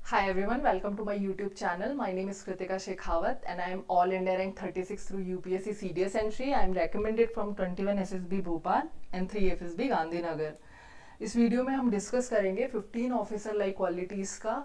Hi everyone, welcome to my YouTube channel. My name is Kritika Shekhawat and I am All India Rank 36 through UPSC CDS entry. I am recommended from 21 SSB Bhopal and 3 FSB Gandhinagar. इस video में हम discuss करेंगे 15 officer like qualities का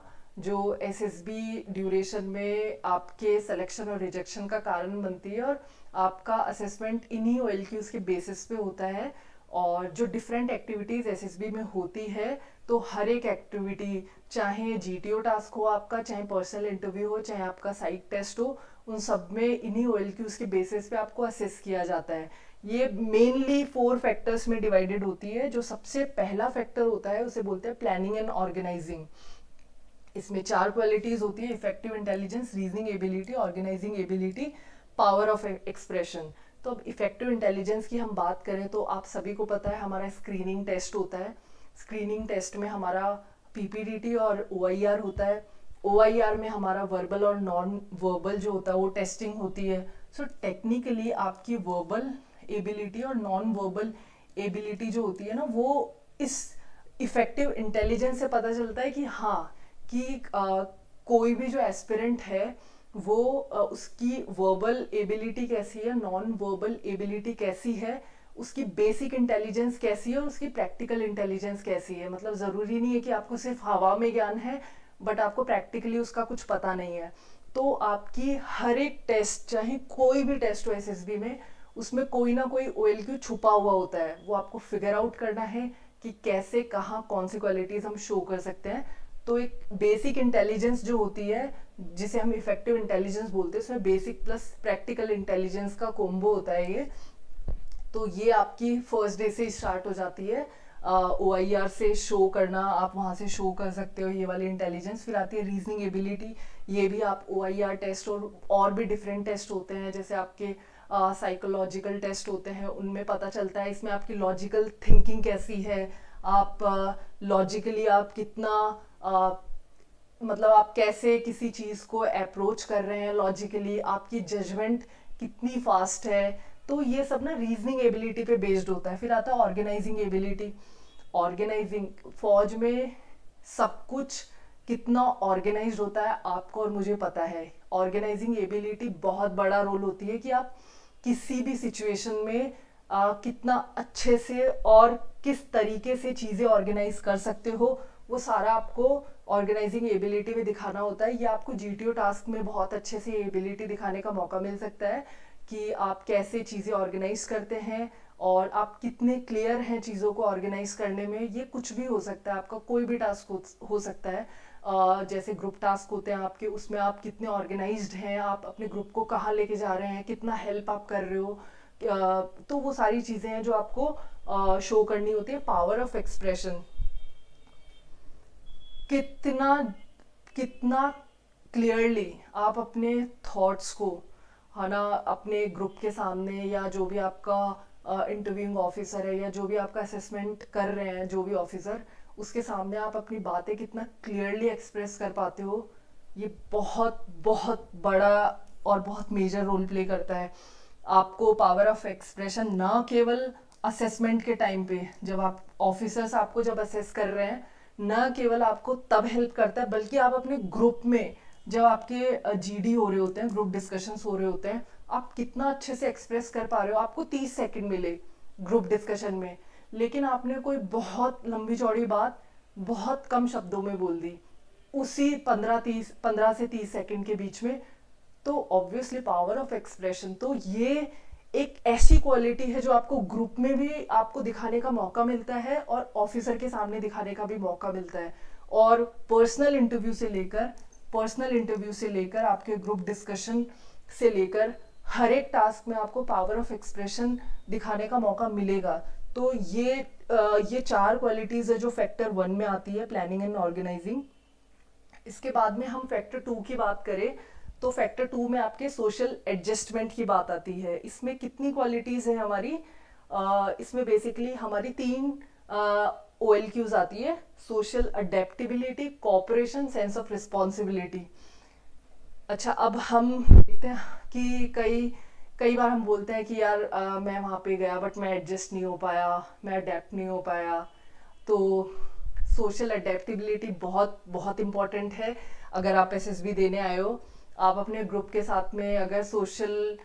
जो SSB duration में आपके selection और rejection का कारण बनती है और आपका असेसमेंट इन्हीं OLQs के बेसिस पे होता है। और जो डिफरेंट एक्टिविटीज़ एसएसबी में होती है तो हर एक एक्टिविटी, चाहे जीटीओ टास्क हो आपका, चाहे पर्सनल इंटरव्यू हो, चाहे आपका साइट टेस्ट हो, उन सब में इन्हीं OLQs के बेसिस पे आपको असेस किया जाता है। ये मेनली 4 फैक्टर्स में डिवाइडेड होती है। जो सबसे पहला फैक्टर होता है उसे बोलते हैं प्लानिंग एंड ऑर्गेनाइजिंग। इसमें 4 क्वालिटीज होती है: effective intelligence, reasoning ability, organising ability, power of expression. तो अब इफेक्टिव इंटेलिजेंस की हम बात करें तो आप सभी को पता है हमारा स्क्रीनिंग टेस्ट होता है। स्क्रीनिंग टेस्ट में हमारा पीपीडीटी और OIR होता है। OIR में हमारा वर्बल और नॉन वर्बल जो होता है वो टेस्टिंग होती है। सो टेक्निकली आपकी वर्बल एबिलिटी और नॉन वर्बल एबिलिटी जो होती है ना, वो इस इफेक्टिव इंटेलिजेंस से पता चलता है कि हाँ, कि कोई भी जो एस्पिरेंट है वो उसकी वर्बल एबिलिटी कैसी है, नॉन वर्बल एबिलिटी कैसी है, उसकी बेसिक इंटेलिजेंस कैसी है और उसकी प्रैक्टिकल इंटेलिजेंस कैसी है। मतलब ज़रूरी नहीं है कि आपको सिर्फ हवा में ज्ञान है बट आपको प्रैक्टिकली उसका कुछ पता नहीं है। तो आपकी हर एक टेस्ट, चाहे कोई भी टेस्ट हो एसएसबी में, उसमें कोई ना कोई OLQ छुपा हुआ होता है। वो आपको फिगर आउट करना है कि कैसे, कहाँ, कौन सी क्वालिटीज़ हम शो कर सकते हैं। तो एक बेसिक इंटेलिजेंस जो होती है, जिसे हम इफेक्टिव इंटेलिजेंस बोलते हैं, उसमें बेसिक प्लस प्रैक्टिकल इंटेलिजेंस का कोम्बो होता है ये। तो ये आपकी फर्स्ट डे से स्टार्ट हो जाती है। OIR से शो करना, आप वहाँ से शो कर सकते हो ये वाली इंटेलिजेंस। फिर आती है रीजनिंग एबिलिटी। ये भी आप OIR टेस्ट और भी डिफरेंट टेस्ट होते हैं, जैसे आपके साइकोलॉजिकल टेस्ट होते हैं, उनमें पता चलता है इसमें आपकी लॉजिकल थिंकिंग कैसी है। आप लॉजिकली आप कितना मतलब आप कैसे किसी चीज़ को अप्रोच कर रहे हैं लॉजिकली, आपकी जजमेंट कितनी फास्ट है। तो ये सब ना रीजनिंग एबिलिटी पे बेस्ड होता है। फिर आता है ऑर्गेनाइजिंग एबिलिटी। ऑर्गेनाइजिंग, फौज में सब कुछ कितना ऑर्गेनाइज्ड होता है आपको और मुझे पता है। ऑर्गेनाइजिंग एबिलिटी बहुत बड़ा रोल होती है कि आप किसी भी सिचुएशन में कितना अच्छे से और किस तरीके से चीज़ें ऑर्गेनाइज कर सकते हो, वो सारा आपको ऑर्गेनाइजिंग एबिलिटी में दिखाना होता है। ये आपको जीटीओ टास्क में बहुत अच्छे से एबिलिटी दिखाने का मौका मिल सकता है कि आप कैसे चीज़ें ऑर्गेनाइज करते हैं और आप कितने क्लियर हैं चीज़ों को ऑर्गेनाइज करने में। ये कुछ भी हो सकता है, आपका कोई भी टास्क हो सकता है। जैसे ग्रुप टास्क होते हैं आपके, उसमें आप कितने ऑर्गेनाइज्ड हैं, आप अपने ग्रुप को कहाँ लेके जा रहे हैं, कितना हेल्प आप कर रहे हो। तो वो सारी चीज़ें हैं जो आपको शो करनी होती है। पावर ऑफ एक्सप्रेशन, कितना कितना क्लियरली आप अपने थॉट्स को, है ना, अपने ग्रुप के सामने या जो भी आपका इंटरव्यूइंग ऑफिसर है या जो भी आपका असेसमेंट कर रहे हैं जो भी ऑफिसर, उसके सामने आप अपनी बातें कितना क्लियरली एक्सप्रेस कर पाते हो। ये बहुत बहुत बड़ा और बहुत मेजर रोल प्ले करता है। आपको पावर ऑफ एक्सप्रेशन ना केवल असेसमेंट के टाइम पे, जब आप ऑफिसर्स आपको जब असेस कर रहे हैं, न केवल आपको तब हेल्प करता है बल्कि आप अपने ग्रुप में जब आपके GD हो रहे होते हैं, ग्रुप डिस्कशंस हो रहे होते हैं, आप कितना अच्छे से एक्सप्रेस कर पा रहे हो। आपको 30 सेकंड मिले ग्रुप डिस्कशन में, लेकिन आपने कोई बहुत लंबी चौड़ी बात बहुत कम शब्दों में बोल दी उसी 15 से 30 सेकंड के बीच में। तो ऑब्वियसली पावर ऑफ एक्सप्रेशन, तो ये एक ऐसी क्वालिटी है जो आपको ग्रुप में भी आपको दिखाने का मौका मिलता है और ऑफिसर के सामने दिखाने का भी मौका मिलता है। और पर्सनल इंटरव्यू से लेकर आपके ग्रुप डिस्कशन से लेकर हर एक टास्क में आपको पावर ऑफ एक्सप्रेशन दिखाने का मौका मिलेगा। तो ये 4 क्वालिटीज है जो फैक्टर 1 में आती है, प्लानिंग एंड ऑर्गेनाइजिंग। इसके बाद में हम फैक्टर 2 की बात करें तो फैक्टर 2 में आपके सोशल एडजस्टमेंट की बात आती है। इसमें कितनी क्वालिटीज है हमारी, इसमें बेसिकली हमारी 3 OLQs आती है: social adaptability, cooperation, sense of responsibility. अच्छा, अब हम देखते हैं कि कई कई बार हम बोलते हैं कि यार मैं वहाँ पे गया बट मैं एडजस्ट नहीं हो पाया, मैं अडेप्ट नहीं हो पाया। तो सोशल अडेप्टेबिलिटी बहुत बहुत इम्पॉर्टेंट है। अगर आप एसएसबी देने आए हो, आप अपने ग्रुप के साथ में अगर सोशल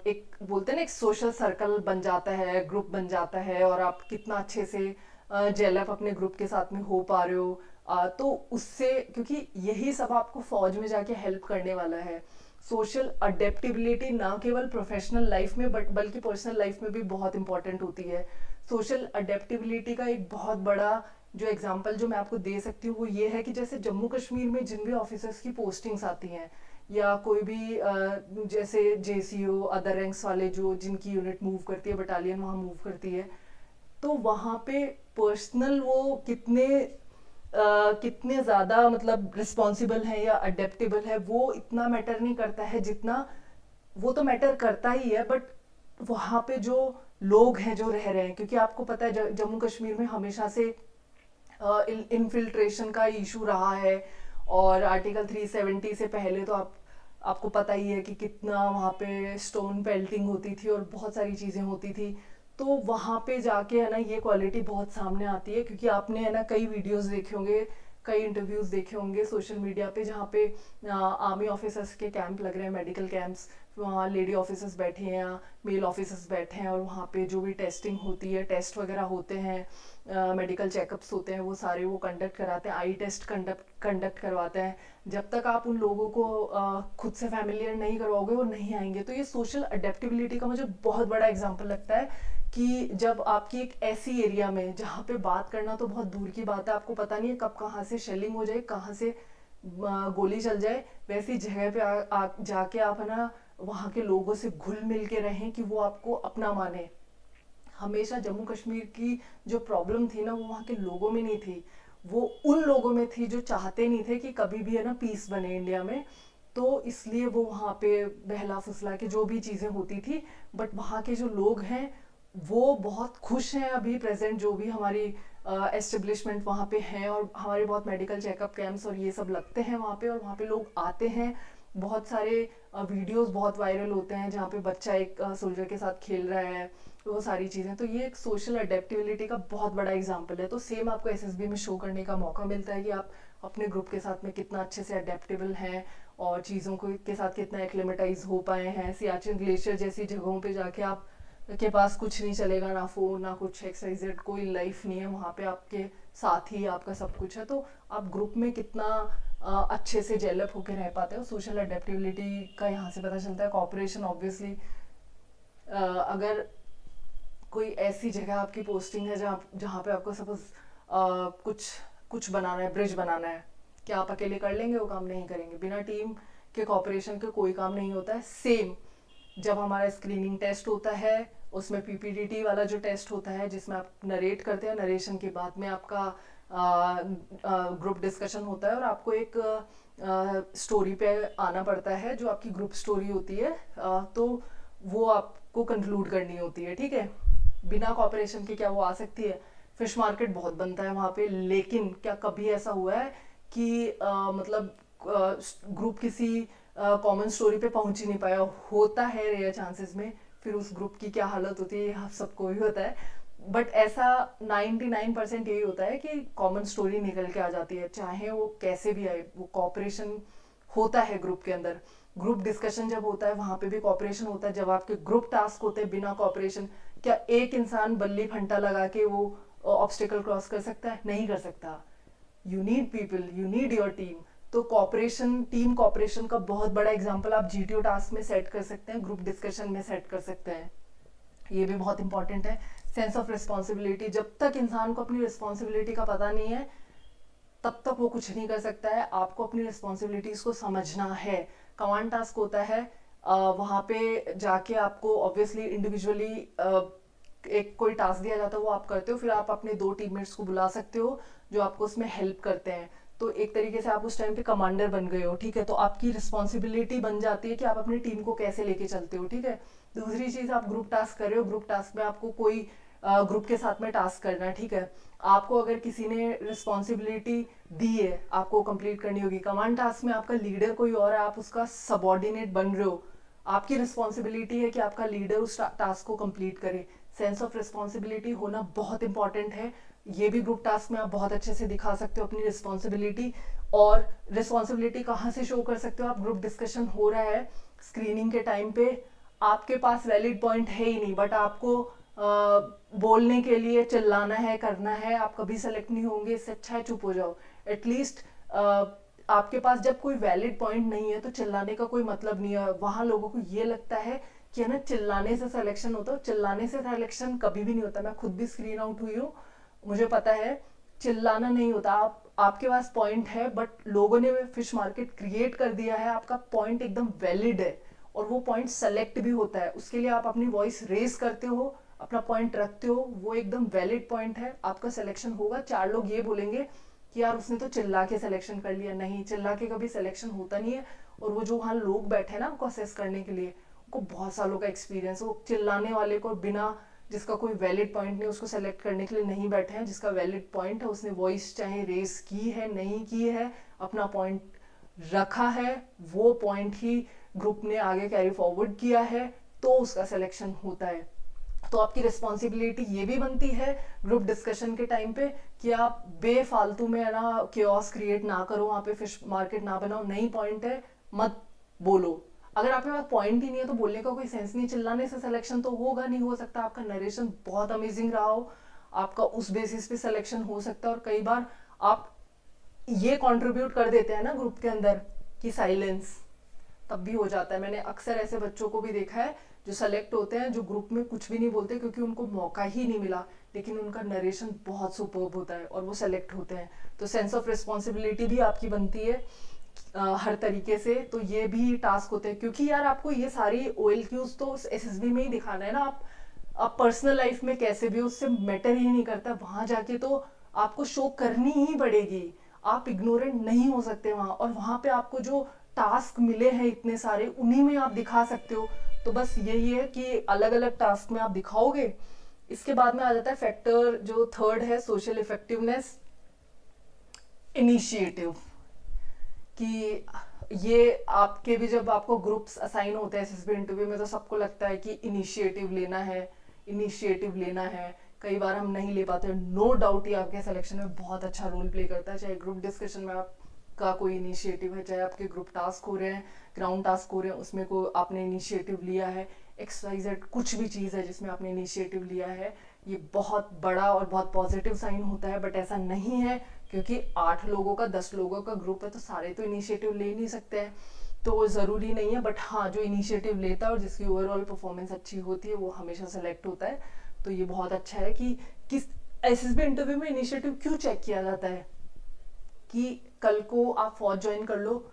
एक बोलते हैं ना, एक सोशल सर्कल बन जाता है, ग्रुप बन जाता है, और आप कितना अच्छे से जेलअप अपने ग्रुप के साथ में हो पा रहे हो, तो उससे, क्योंकि यही सब आपको फौज में जाके हेल्प करने वाला है। सोशल अडेप्टेबिलिटी ना केवल प्रोफेशनल लाइफ में बल्कि पर्सनल लाइफ में भी बहुत इंपॉर्टेंट होती है। सोशल अडेप्टेबिलिटी का एक बहुत बड़ा जो एग्जांपल जो मैं आपको दे सकती हूँ वो ये है कि जैसे जम्मू कश्मीर में जिन भी ऑफिसर्स की पोस्टिंग्स आती हैं, या कोई भी जैसे जेसीओ, अदर रैंक्स वाले जो जिनकी यूनिट मूव करती है, बटालियन वहाँ मूव करती है, तो वहाँ पे पर्सनल वो कितने ज़्यादा मतलब रिस्पॉन्सिबल है या अडेप्टेबल है, वो इतना मैटर नहीं करता है जितना, वो तो मैटर करता ही है, बट वहाँ पे जो लोग हैं जो रह रहे हैं, क्योंकि आपको पता है जम्मू कश्मीर में हमेशा से इन्फिल्ट्रेशन का इशू रहा है, और आर्टिकल 370 से पहले तो आपको पता ही है कि कितना वहाँ पे स्टोन पेल्टिंग होती थी और बहुत सारी चीज़ें होती थी। तो वहाँ पे जाके है ना ये क्वालिटी बहुत सामने आती है, क्योंकि आपने है ना कई वीडियोस देखे होंगे, कई इंटरव्यूज देखे होंगे सोशल मीडिया पे, जहाँ पे आर्मी ऑफिसर्स के कैंप लग रहे हैं, मेडिकल कैंप्स, वहाँ लेडी ऑफिसर्स बैठे हैं या मेल ऑफिसर्स बैठे हैं, और वहाँ पे जो भी टेस्टिंग होती है, टेस्ट वगैरह होते हैं, मेडिकल चेकअप्स होते हैं, वो सारे वो कंडक्ट कराते हैं, आई टेस्ट कंडक्ट करवाते हैं। जब तक आप उन लोगों को खुद से फैमिलियर नहीं करवाओगे वो नहीं आएंगे। तो ये सोशल अडेप्टेबिलिटी का मुझे बहुत बड़ा एग्जाम्पल लगता है कि जब आपकी एक ऐसी एरिया में जहाँ पे बात करना तो बहुत दूर की बात है, आपको पता नहीं है कब कहाँ से शेलिंग हो जाए, कहाँ से गोली चल जाए, वैसी जगह पे जाके आप है ना वहाँ के लोगों से घुल मिल के रहें कि वो आपको अपना माने। हमेशा जम्मू कश्मीर की जो प्रॉब्लम थी ना, वो वहाँ के लोगों में नहीं थी, वो उन लोगों में थी जो चाहते नहीं थे कि कभी भी है ना पीस बने इंडिया में। तो इसलिए वो वहाँ पे बहला फुसला के जो भी चीज़ें होती थी, बट वहाँ के जो लोग हैं वो बहुत खुश हैं अभी प्रेजेंट, जो भी हमारी एस्टेब्लिशमेंट वहाँ पे हैं, और हमारे बहुत मेडिकल चेकअप कैंप्स और ये सब लगते हैं वहाँ पे, और वहाँ पे लोग आते हैं। बहुत सारे वीडियोस बहुत वायरल होते हैं जहाँ पे बच्चा एक सोल्जर के साथ खेल रहा है, तो वो सारी चीज़ें, तो ये एक सोशल अडेप्टेबिलिटी का बहुत बड़ा एग्जाम्पल है। तो सेम आपको एसएसबी में शो करने का मौका मिलता है कि आप अपने ग्रुप के साथ में कितना अच्छे से अडेप्टेबल हैं, और चीज़ों को के साथ कितना एक्लेमेटाइज हो पाए हैं। सियाचिन ग्लेशियर जैसी जगहों पे जाके आप के पास कुछ नहीं चलेगा, ना फोन ना कुछ एक्सरसाइज, कोई लाइफ नहीं है वहाँ पे, आपके साथ ही आपका सब कुछ है। तो आप ग्रुप में कितना अच्छे से डेवलप होकर रह पाते हो, सोशल अडेप्टेबिलिटी का यहाँ से पता चलता है। कॉपरेशन ऑब्वियसली, अगर कोई ऐसी जगह आपकी पोस्टिंग है जहाँ जहाँ पे आपको सपोज कुछ कुछ बनाना है, ब्रिज बनाना है, क्या आप अकेले कर लेंगे? वो काम नहीं करेंगे। बिना टीम के कॉपरेशन के कोई काम नहीं होता है। सेम जब हमारा स्क्रीनिंग टेस्ट होता है, उसमें पीपीडीटी वाला जो टेस्ट होता है जिसमें आप नरेट करते हैं, नरेशन के बाद में आपका ग्रुप डिस्कशन होता है, और आपको एक स्टोरी पे आना पड़ता है जो आपकी ग्रुप स्टोरी होती है, तो वो आपको कंक्लूड करनी होती है, ठीक है। बिना कॉपरेशन के क्या वो आ सकती है? फिश मार्केट बहुत बनता है वहाँ पे, लेकिन क्या कभी ऐसा हुआ है कि मतलब ग्रुप किसी कॉमन स्टोरी पे पहुंच ही नहीं पाया? होता है रेयर चांसेस में, फिर उस ग्रुप की क्या हालत होती है आप सबको ही होता है, बट ऐसा 99% यही होता है कि कॉमन स्टोरी निकल के आ जाती है, चाहे वो कैसे भी आए। वो कॉपरेशन होता है ग्रुप के अंदर। ग्रुप डिस्कशन जब होता है वहां पे भी कॉपरेशन होता है। जब आपके ग्रुप टास्क होते हैं, बिना कॉपरेशन क्या एक इंसान बल्ली फंटा लगा के वो ऑब्स्टिकल क्रॉस कर सकता है? नहीं कर सकता। You need people, you need your team. तो कॉपरेशन, टीम कॉपरेशन का बहुत बड़ा एग्जांपल आप जीटीओ टास्क में सेट कर सकते हैं, ग्रुप डिस्कशन में सेट कर सकते हैं। ये भी बहुत इंपॉर्टेंट है। सेंस ऑफ रिस्पॉन्सिबिलिटी, जब तक इंसान को अपनी रिस्पॉन्सिबिलिटी का पता नहीं है तब तक वो कुछ नहीं कर सकता है। आपको अपनी रिस्पॉन्सिबिलिटीज को समझना है। कमांड टास्क होता है, वहाँ पे जाके आपको ऑब्वियसली इंडिविजुअली एक कोई टास्क दिया जाता है, वो आप करते हो, फिर आप अपने 2 टीममेट्स को बुला सकते हो जो आपको उसमें हेल्प करते हैं। तो एक तरीके से आप उस टाइम पे कमांडर बन गए हो, ठीक है। तो आपकी रिस्पॉन्सिबिलिटी बन जाती है कि आप अपनी टीम को कैसे लेके चलते हो, ठीक है। दूसरी चीज, आप ग्रुप टास्क कर रहे हो, ग्रुप टास्क में आपको कोई ग्रुप के साथ में टास्क करना है, ठीक है। आपको अगर किसी ने रिस्पॉन्सिबिलिटी दी है, आपको कंप्लीट करनी होगी। कमांड टास्क में आपका लीडर कोई और है, आप उसका सबॉर्डिनेट बन रहे हो, आपकी रिस्पॉन्सिबिलिटी है कि आपका लीडर उस टास्क को कंप्लीट करे। सेंस ऑफ रिस्पॉन्सिबिलिटी होना बहुत इंपॉर्टेंट है। ये भी ग्रुप टास्क में आप बहुत अच्छे से दिखा सकते हो अपनी रिस्पॉन्सिबिलिटी। और रिस्पॉन्सिबिलिटी कहाँ से शो कर सकते हो आप? ग्रुप डिस्कशन हो रहा है स्क्रीनिंग के टाइम पे, आपके पास वैलिड पॉइंट है ही नहीं, बट आपको बोलने के लिए चिल्लाना है, करना है, आप कभी सेलेक्ट नहीं होंगे। इससे अच्छा है चुप हो जाओ। एटलीस्ट आपके पास जब कोई वैलिड पॉइंट नहीं है तो चिल्लाने का कोई मतलब नहीं है। वहां लोगों को ये लगता है कि है ना चिल्लाने से सिलेक्शन होता है। चिल्लाने से सिलेक्शन कभी भी नहीं होता। मैं खुद भी स्क्रीन आउट हुई हूँ, मुझे पता है। चिल्लाना नहीं होता। आपके पास पॉइंट है, बट लोगों ने फिश मार्केट क्रिएट कर दिया है। आपका पॉइंट एकदम वैलिड है और वो पॉइंट सेलेक्ट भी होता है। उसके लिए आप अपनी वॉइस रेज करते हो, अपना पॉइंट रखते हो, वो एकदम वैलिड पॉइंट है, आपका सिलेक्शन होगा। 4 लोग ये बोलेंगे कि यार उसने तो चिल्ला के सिलेक्शन कर लिया। नहीं, चिल्ला के कभी सिलेक्शन होता नहीं है। और वो जो वहाँ लोग बैठे हैं ना उनको असेस करने के लिए, उनको बहुत सालों का एक्सपीरियंस। वो चिल्लाने वाले को बिना, जिसका कोई वैलिड पॉइंट नहीं, उसको सेलेक्ट करने के लिए नहीं बैठे हैं। जिसका वैलिड पॉइंट है, उसने वॉइस चाहे रेस की है नहीं की है, अपना पॉइंट रखा है, वो पॉइंट ही ग्रुप ने आगे कैरी फॉरवर्ड किया है, तो उसका सिलेक्शन होता है। तो आपकी रिस्पॉन्सिबिलिटी ये भी बनती है ग्रुप डिस्कशन के टाइम पे कि आप बेफालतू में ना केओस क्रिएट ना करो, वहां पे फिश मार्केट ना बनाओ। नहीं पॉइंट है, मत बोलो। अगर आपके पास पॉइंट ही नहीं है तो बोलने का कोई सेंस नहीं। चिल्लाने से सिलेक्शन तो होगा नहीं। हो सकता है आपका नरेशन बहुत अमेजिंग रहा हो, आपका उस बेसिस पे सिलेक्शन हो सकता है। और कई बार आप ये कंट्रीब्यूट कर देते हैं ना ग्रुप के अंदर कि साइलेंस, तब भी हो जाता है। मैंने अक्सर ऐसे बच्चों को भी देखा है जो सेलेक्ट होते हैं, जो ग्रुप में कुछ भी नहीं बोलते क्योंकि उनको मौका ही नहीं मिला, लेकिन उनका नरेशन बहुत सुपर्ब होता है और वो सेलेक्ट होते हैं। तो सेंस ऑफ रिस्पॉन्सिबिलिटी भी आपकी बनती है हर तरीके से। तो ये भी टास्क होते हैं, क्योंकि यार आपको ये सारी OLQs तो SSB में ही दिखाना है ना। आप पर्सनल लाइफ में कैसे भी, उससे मैटर ही नहीं करता। वहां जाके तो आपको शो करनी ही पड़ेगी। आप इग्नोरेंट नहीं हो सकते वहां। और वहां पे आपको जो टास्क मिले हैं इतने सारे, उन्हीं में आप दिखा सकते हो। तो बस यही है कि अलग अलग टास्क में आप दिखाओगे। इसके बाद में आ जाता है फैक्टर जो थर्ड है, सोशल इफेक्टिवनेस, इनिशिएटिव। कि ये आपके भी जब आपको ग्रुप्स असाइन होते हैं SSB इंटरव्यू में, तो सबको लगता है कि इनिशिएटिव लेना है, इनिशिएटिव लेना है। कई बार हम नहीं ले पाते। नो डाउट ये आपके सिलेक्शन में बहुत अच्छा रोल प्ले करता है। चाहे ग्रुप डिस्कशन में आपका कोई इनिशिएटिव है, चाहे आपके ग्रुप टास्क हो रहे हैं, ग्राउंड टास्क हो रहे हैं, उसमें को आपने इनिशिएटिव लिया है, XYZ कुछ भी चीज़ है जिसमें आपने इनिशिएटिव लिया है, ये बहुत बड़ा और बहुत पॉजिटिव साइन होता है। बट ऐसा नहीं है, क्योंकि 8 लोगों का 10 लोगों का ग्रुप है, तो सारे तो इनिशिएटिव ले नहीं सकते हैं, तो ज़रूरी नहीं है। बट हाँ, जो इनिशिएटिव लेता है और जिसकी ओवरऑल परफॉर्मेंस अच्छी होती है, वो हमेशा सेलेक्ट होता है। तो ये बहुत अच्छा है कि किस SSB इंटरव्यू में इनिशिएटिव क्यों चेक किया जाता है कि कल को आप फौज ज्वाइन कर लो,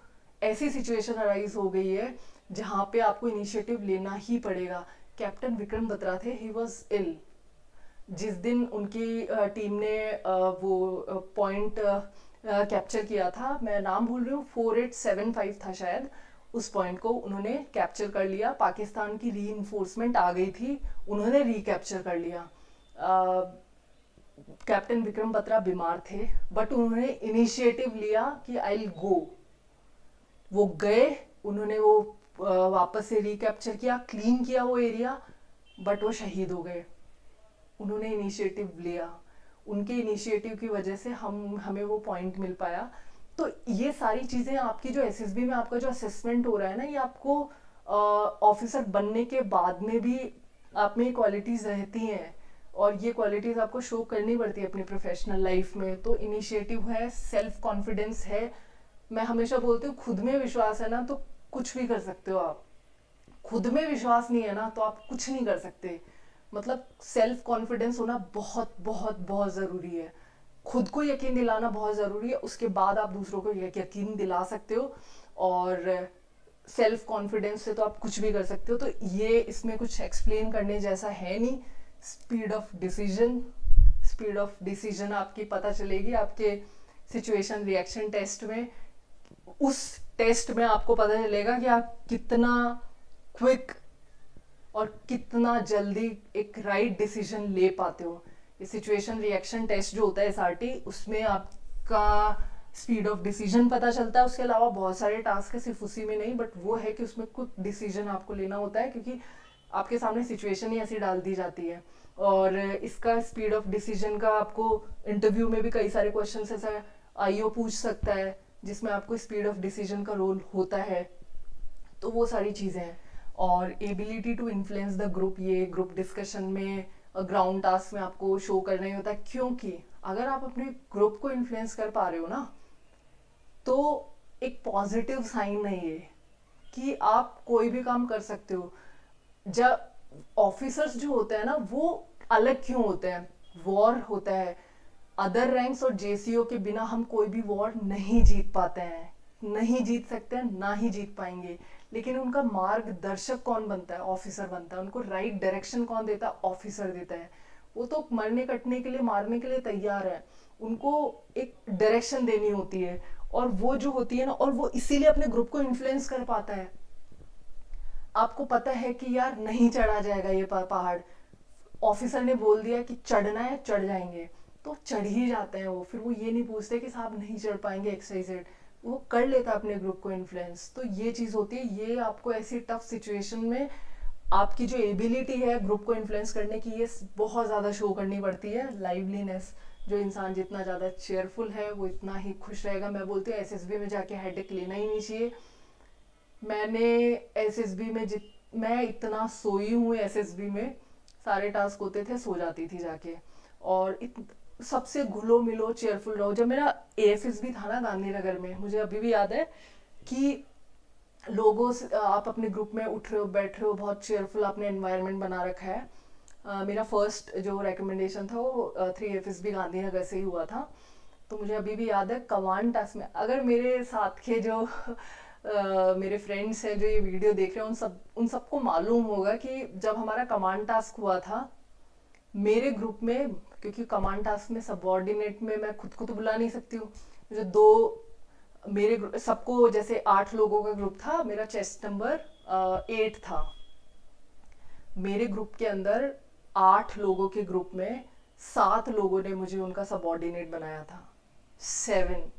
ऐसी सिचुएशन अराइज हो गई है जहाँ पे आपको इनिशिएटिव लेना ही पड़ेगा। कैप्टन विक्रम बत्रा थे, ही वॉज इल। जिस दिन उनकी टीम ने वो पॉइंट कैप्चर किया था, मैं नाम भूल रही हूँ, 4875 था शायद, उस पॉइंट को उन्होंने कैप्चर कर लिया। पाकिस्तान की री आ गई थी, उन्होंने रिकैप्चर कर लिया। कैप्टन विक्रम बत्रा बीमार थे, बट उन्होंने इनिशिएटिव लिया कि आई विल गो। वो गए, उन्होंने वो वापस से रिकैप्चर किया, क्लीन किया वो एरिया, बट वो शहीद हो गए। उन्होंने इनिशिएटिव लिया, उनके इनिशिएटिव की वजह से हमें वो पॉइंट मिल पाया। तो ये सारी चीज़ें आपकी जो SSB में आपका जो असेसमेंट हो रहा है ना, ये आपको ऑफिसर बनने के बाद में भी आप में क्वालिटीज़ रहती हैं, और ये क्वालिटीज़ आपको शो करनी पड़ती है अपनी प्रोफेशनल लाइफ में। तो इनिशिएटिव है, सेल्फ कॉन्फिडेंस है। मैं हमेशा बोलती हूँ, खुद में विश्वास है ना तो कुछ भी कर सकते हो आप। खुद में विश्वास नहीं है ना तो आप कुछ नहीं कर सकते। मतलब सेल्फ कॉन्फिडेंस होना बहुत बहुत बहुत ज़रूरी है। खुद को यकीन दिलाना बहुत ज़रूरी है, उसके बाद आप दूसरों को यकीन दिला सकते हो। और सेल्फ कॉन्फिडेंस से तो आप कुछ भी कर सकते हो। तो ये इसमें कुछ एक्सप्लेन करने जैसा है नहीं। स्पीड ऑफ डिसीजन आपकी पता चलेगी आपके सिचुएशन रिएक्शन टेस्ट में। उस टेस्ट में आपको पता चलेगा कि आप कितना क्विक और कितना जल्दी एक राइट डिसीजन ले पाते हो। ये सिचुएशन रिएक्शन टेस्ट जो होता है SRT, उसमें आपका स्पीड ऑफ डिसीजन पता चलता है। उसके अलावा बहुत सारे टास्क है, सिर्फ उसी में नहीं, बट वो है कि उसमें कुछ डिसीजन आपको लेना होता है, क्योंकि आपके सामने सिचुएशन ही ऐसी डाल दी जाती है। और इसका स्पीड ऑफ डिसीजन का आपको इंटरव्यू में भी कई सारे क्वेश्चंस ऐसा आईओ पूछ सकता है जिसमें आपको स्पीड ऑफ डिसीजन का रोल होता है। तो वो सारी चीज़ें हैं। और ability to influence the group, ये ग्रुप डिस्कशन में ग्राउंड टास्क में आपको शो करना ही होता है, क्योंकि अगर आप अपने ग्रुप को इन्फ्लुएंस कर पा रहे हो ना, तो एक पॉजिटिव साइन है ये कि आप कोई भी काम कर सकते हो। जब ऑफिसर्स जो होते हैं ना, वो अलग क्यों होते हैं, वॉर होता है, अदर रैंक्स और जेसीओ के बिना हम कोई भी वॉर नहीं जीत पाते हैं, नहीं जीत सकते हैं, ना ही जीत पाएंगे। लेकिन उनका मार्गदर्शक कौन बनता है, ऑफिसर बनता है। उनको राइट डायरेक्शन कौन देता है, ऑफिसर देता है। वो तो मरने कटने के लिए, मारने के लिए तैयार है, उनको एक डायरेक्शन देनी होती है। और वो जो होती है ना, और वो इसीलिए अपने ग्रुप को इन्फ्लुएंस कर पाता है। आपको पता है कि यार नहीं चढ़ा जाएगा ये पहाड़, ऑफिसर ने बोल दिया कि चढ़ना है, चढ़ जाएंगे, तो चढ़ ही जाते हैं वो। फिर वो ये नहीं पूछते कि साहब नहीं चढ़ पाएंगे XYZ, वो कर लेता है अपने ग्रुप को इन्फ्लुएंस। तो ये चीज़ होती है, ये आपको ऐसी टफ सिचुएशन में आपकी जो एबिलिटी है ग्रुप को इन्फ्लुएंस करने की, ये बहुत ज़्यादा शो करनी पड़ती है। लाइवलीनेस, जो इंसान जितना ज़्यादा चेयरफुल है वो इतना ही खुश रहेगा। मैं बोलती हूँ SSB में जाके हेडेक लेना ही नहीं चाहिए। मैंने SSB में मैं इतना सोई हूँ, SSB में सारे टास्क होते थे, सो जाती थी जाके। और सबसे घुलो मिलो, चेयरफुल रहो। जब मेरा AFSB था ना गांधीनगर में, मुझे अभी भी याद है कि लोगों से आप अपने ग्रुप में उठ रहे हो, बैठ रहे हो, बहुत चेयरफुल आपने एनवायरनमेंट बना रखा है। मेरा फर्स्ट जो रिकमेंडेशन था वो 3FSB गांधीनगर से ही हुआ था। तो मुझे अभी भी याद है कमांड टास्क में, अगर मेरे साथ के जो मेरे फ्रेंड्स हैं जो ये वीडियो देख रहे हैं, उन सबको मालूम होगा कि जब हमारा कमांड टास्क हुआ था मेरे ग्रुप में, क्योंकि कमांड टास्क में सबऑर्डिनेट में मैं खुद को तो बुला नहीं सकती हूँ, मुझे मेरे सबको, जैसे 8 लोगों का ग्रुप था, मेरा चेस्ट नंबर 8 था। मेरे ग्रुप के अंदर 8 लोगों के ग्रुप में 7 लोगों ने मुझे उनका सबऑर्डिनेट बनाया था। 7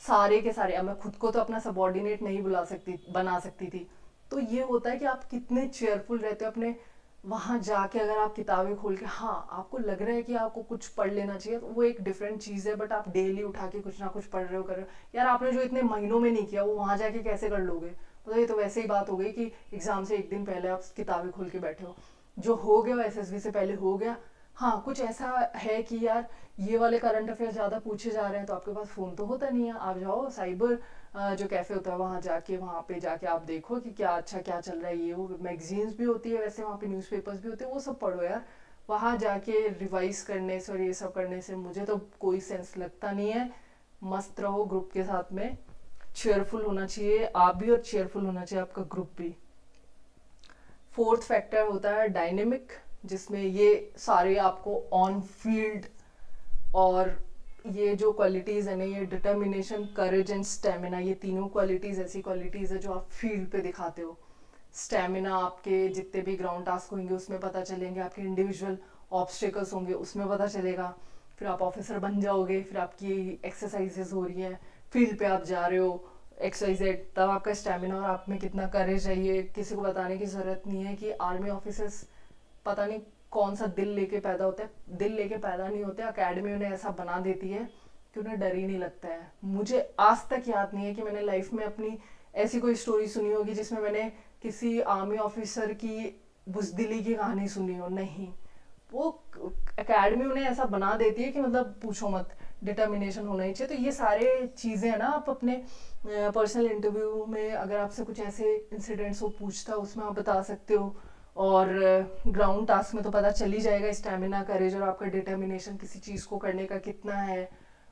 सारे के सारे। अब मैं खुद को तो अपना सबऑर्डिनेट नहीं बना सकती थी। तो ये होता है कि आप कितने चेयरफुल रहते हो अपने। वहाँ जाके अगर आप किताबें खोल के, हाँ आपको लग रहा है कि आपको कुछ पढ़ लेना चाहिए, तो वो एक डिफरेंट चीज़ है, बट आप डेली उठा के कुछ ना कुछ पढ़ रहे हो, कर रहे हो। यार आपने जो इतने महीनों में नहीं किया वो वहाँ जाके कैसे कर लोगे। मतलब ये तो वैसे ही बात हो गई कि एग्जाम से एक दिन पहले आप किताबें खोल के बैठे हो। जो हो गया SSB से पहले हो गया। हाँ कुछ ऐसा है कि यार ये वाले करंट अफेयर ज़्यादा पूछे जा रहे हैं, तो आपके पास फ़ोन तो होता नहीं है, आप जाओ साइबर जो कैफ़े होता है वहाँ पे जाके आप देखो कि क्या अच्छा क्या चल रहा है। ये वो मैगजीन्स भी होती है, वैसे वहाँ पे न्यूज़पेपर्स भी होते हैं, वो सब पढ़ो यार। वहाँ जाके रिवाइज करने से और ये सब करने से मुझे तो कोई सेंस लगता नहीं है। मस्त रहो ग्रुप के साथ में, चेयरफुल होना चाहिए आप भी और चेयरफुल होना चाहिए आपका ग्रुप भी। फोर्थ फैक्टर होता है डायनेमिक, जिसमें ये सारे आपको ऑन फील्ड, और ये जो क्वालिटीज़ है ना, ये डिटर्मिनेशन, करेज एंड स्टेमिना, ये तीनों क्वालिटीज़ ऐसी क्वालिटीज़ है जो आप फील्ड पे दिखाते हो। स्टेमिना आपके जितने भी ग्राउंड टास्क होंगे उसमें पता चलेंगे, आपके इंडिविजुअल ऑब्स्टिकल्स होंगे उसमें पता चलेगा। फिर आप ऑफिसर बन जाओगे, फिर आपकी एक्सरसाइजेज हो रही हैं, फील्ड पे आप जा रहे हो XYZ, तब आपका स्टेमिना और आप में कितना करेज है ये किसी को बताने की ज़रूरत नहीं है। कि आर्मी ऑफिसर्स पता नहीं कौन सा दिल लेके पैदा होता है, दिल लेके पैदा नहीं होते, अकेडमी उन्हें ऐसा बना देती है कि उन्हें डर ही नहीं लगता है। मुझे आज तक याद नहीं है कि मैंने लाइफ में अपनी ऐसी कोई स्टोरी सुनी होगी जिसमें मैंने किसी आर्मी ऑफिसर की बुजदिली की कहानी सुनी हो। नहीं, वो एकेडमी उन्हें ऐसा बना देती है कि मतलब पूछो मत, डिटर्मिनेशन होना ही चाहिए। तो ये सारे चीज़ें हैं ना, आप अपने पर्सनल इंटरव्यू में अगर आपसे कुछ ऐसे इंसिडेंट्स हो पूछता उसमें आप बता सकते हो। और ग्राउंड टास्क में तो पता चल ही जाएगा स्टेमिना, करेज और आपका डिटर्मिनेशन किसी चीज़ को करने का कितना है,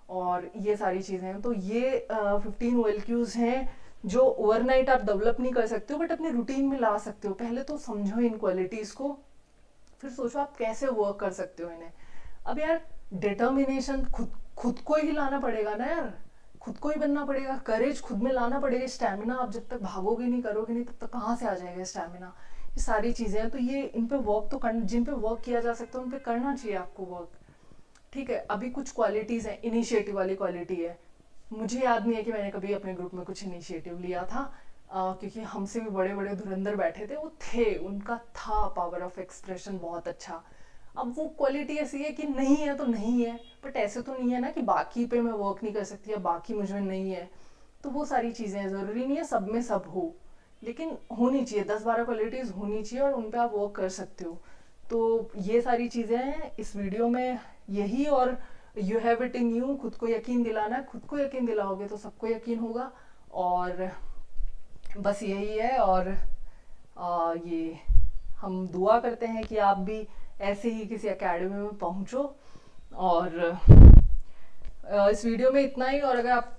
और ये सारी चीज़ें हैं। तो ये 15 OLQs हैं जो ओवरनाइट आप डेवलप नहीं कर सकते हो, बट अपने रूटीन में ला सकते हो। पहले तो समझो इन क्वालिटीज़ को, फिर सोचो आप कैसे वर्क कर सकते हो इन्हें। अब यार डिटर्मिनेशन खुद को ही लाना पड़ेगा ना यार, खुद को ही बनना पड़ेगा, करेज खुद में लाना पड़ेगा। स्टैमिना आप जब तक भागोगे नहीं, करोगे नहीं, तब तक कहाँ से आ जाएगा स्टैमिना। ये सारी चीज़ें हैं, तो ये इन पे वर्क तो जिन पे वर्क किया जा सकता है उन पे करना चाहिए आपको वर्क। ठीक है, अभी कुछ क्वालिटीज़ हैं, इनिशिएटिव वाली क्वालिटी है। मुझे याद नहीं है कि मैंने कभी अपने ग्रुप में कुछ इनिशिएटिव लिया था। क्योंकि हमसे भी बड़े बड़े धुरंधर बैठे थे, वो थे, उनका था पावर ऑफ एक्सप्रेशन बहुत अच्छा। अब वो क्वालिटी ऐसी है कि नहीं है तो नहीं है, बट ऐसे तो नहीं है ना कि बाकी पे मैं वर्क नहीं कर सकती या बाकी मुझ में नहीं है। तो वो सारी चीज़ें हैं, ज़रूरी नहीं है सब में सब हो, लेकिन होनी चाहिए, 10-12 क्वालिटीज़ होनी चाहिए और उन पर आप वर्क कर सकते हो। तो ये सारी चीज़ें हैं इस वीडियो में, यही। और you have it in you, खुद को यकीन दिलाना है, खुद को यकीन दिलाओगे तो सबको यकीन होगा। और बस यही है। और ये हम दुआ करते हैं कि आप भी ऐसे ही किसी एकेडमी में पहुंचो। और इस वीडियो में इतना ही। और अगर आप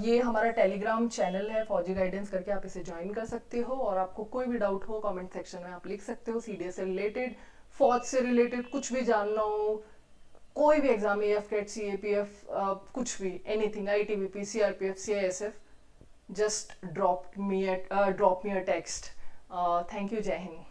ये हमारा टेलीग्राम चैनल है फौजी गाइडेंस करके, आप इसे ज्वाइन कर सकते हो। और आपको कोई भी डाउट हो कमेंट सेक्शन में आप लिख सकते हो, सीडीएस से रिलेटेड, फौज से रिलेटेड कुछ भी जानना हो, कोई भी exam, F CAT, C A P F, कुछ भी, anything, I T B P, C R P F, C I S F, just drop me a text. Thank you. Jai Hind.